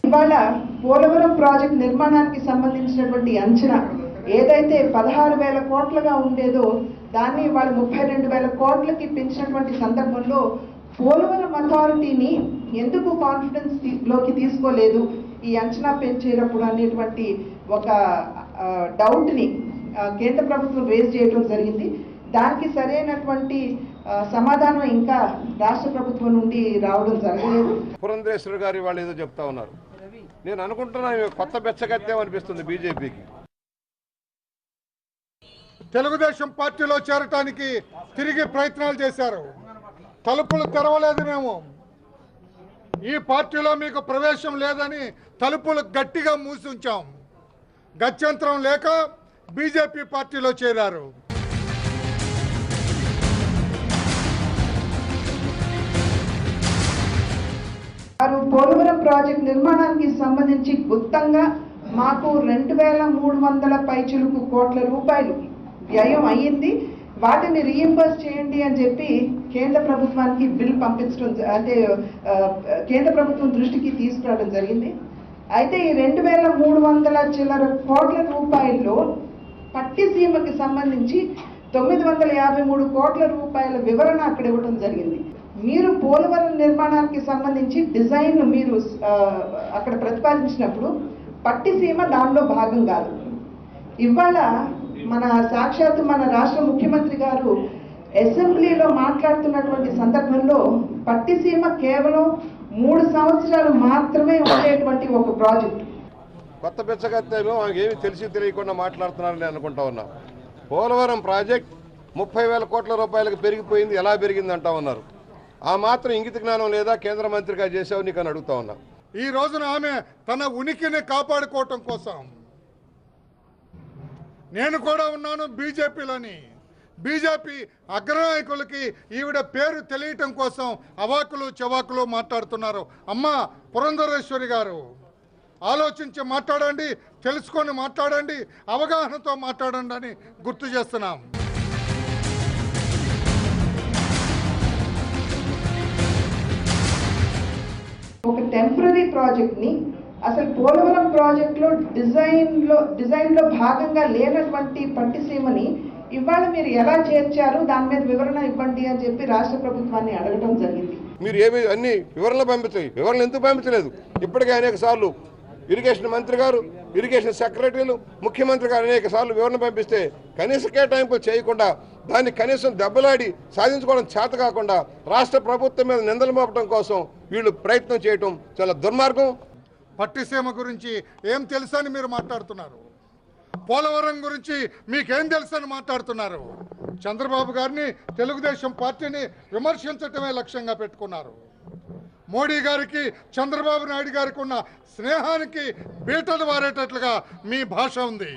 ఇవాళ పోలవరం ప్రాజెక్ట్ నిర్మాణానికి సంబంధించినటువంటి అంచనా ఏదైతే 16,000 కోట్లుగా ఉండేదో దాన్ని ఇవాళ 32,000 కోట్లకి పెంచినటువంటి సందర్భంలో పోలవరం అథారిటీని ఎందుకు కాన్ఫిడెన్స్ లోకి తీసుకోలేదు ఈ అంచనా పెంచేటప్పుడు అనేటువంటి ఒక డౌట్ని కేంద్ర ప్రభుత్వం రేజ్ చేయడం జరిగింది. దానికి సరైనటువంటి సమాధానం ఇంకా రాష్ట్ర ప్రభుత్వం నుండి రావడం జరగలేదు. పురంధేశ్వరి గారు వాళ్ళు ఏదో చెప్తా ఉన్నారు. నేను అనుకుంటున్నాను కొత్త బెచ్చగత్తేమనిపిస్తుంది బీజేపీకి. తెలుగుదేశం పార్టీలో చేరటానికి తిరిగి ప్రయత్నాలు చేశారు. తలుపులు తెరవలేదు. మేము ఈ పార్టీలో మీకు ప్రవేశం లేదని తలుపులు గట్టిగా మూసి ఉంచాం. గత్యంతరం లేక బీజేపీ పార్టీలో చేరారు. పోలవరం ప్రాజెక్ట్ నిర్మాణానికి సంబంధించి గుప్తంగా మాకు 2,300 పైచులకు కోట్ల రూపాయలు వ్యయం అయ్యింది, వాటిని రీఎంబర్స్ చేయండి అని చెప్పి కేంద్ర ప్రభుత్వానికి బిల్ పంపించడం, అంటే కేంద్ర ప్రభుత్వం దృష్టికి తీసుకురావడం జరిగింది. అయితే ఈ 2,300 చిల్లర కోట్ల రూపాయల్లో పట్టిసీమకి సంబంధించి 953 కోట్ల రూపాయల వివరణ అక్కడ ఇవ్వడం జరిగింది. మీరు పోలవరం నిర్మాణానికి సంబంధించి డిజైన్ మీరు అక్కడ ప్రతిపాదించినప్పుడు పట్టిసీమ దానిలో భాగం కాదు. ఇవాళ మన సాక్షాత్తు మన రాష్ట్ర ముఖ్యమంత్రి గారు అసెంబ్లీలో మాట్లాడుతున్నటువంటి సందర్భంలో పట్టిసీమ కేవలం 3 సంవత్సరాలు మాత్రమే ఉండేటువంటి ఒక ప్రాజెక్ట్. కొత్త బెచ్చగత్తేమో ఏమి తెలిసి తెలియకుండా మాట్లాడుతున్నారని అనుకుంటా ఉన్నా. పోలవరం ప్రాజెక్ట్ 30,000 కోట్ల రూపాయలకు పెరిగిపోయింది, ఎలా పెరిగింది అంటా ఉన్నారు. ఆ మాత్రం ఇంగిత జ్ఞానం లేదా కేంద్ర మంత్రిగా చేసావు నీకు అని అడుగుతా ఉన్నా. ఈ రోజున ఆమె తన ఉనికిని కాపాడుకోవటం కోసం, నేను కూడా ఉన్నాను బీజేపీలోని, బీజేపీ అగ్రనాయకులకి ఈవిడ పేరు తెలియటం కోసం అవాకులు చవాకులు మాట్లాడుతున్నారు. అమ్మ పురంధరేశ్వరి గారు, ఆలోచించి మాట్లాడండి, తెలుసుకొని మాట్లాడండి, అవగాహనతో మాట్లాడండి అని గుర్తు చేస్తున్నాం. ఒక టెంపరీ ప్రాజెక్ట్ని అసలు పోలవరం ప్రాజెక్ట్లో డిజైన్లో భాగంగా లేనటువంటి పట్టిసీమని ఇవాళ మీరు ఎలా చేర్చారు, దాని మీద వివరణ ఇవ్వండి అని చెప్పి రాష్ట్ర ప్రభుత్వాన్ని అడగడం జరిగింది. మీరు ఏమి అన్ని వివరణలు పంపించాయి, వివరణలు ఎందుకు పంపించలేదు? ఇప్పటికే అనేక సార్లు ఇరిగేషన్ మంత్రి గారు, ఇరిగేషన్ సెక్రటరీలు, ముఖ్యమంత్రి గారు అనేక సార్లు వివరణ పంపిస్తే కనీస కేటాయింపులు చేయకుండా దాన్ని కనీసం దెబ్బలాడి సాధించుకోవడం చేత కాకుండా రాష్ట్ర ప్రభుత్వం మీద నిందలు మోపడం కోసం వీళ్ళు ప్రయత్నం చేయటం చాలా దుర్మార్గం. పట్టిసీమ గురించి ఏం తెలుసని మీరు మాట్లాడుతున్నారు, పోలవరం గురించి మీకేం తెలుసని మాట్లాడుతున్నారు. చంద్రబాబు గారిని, తెలుగుదేశం పార్టీని విమర్శించటమే లక్ష్యంగా పెట్టుకున్నారు. మోడీ గారికి, చంద్రబాబు నాయుడు గారికి ఉన్న స్నేహానికి బీటలు వారేటట్లుగా మీ భాష ఉంది.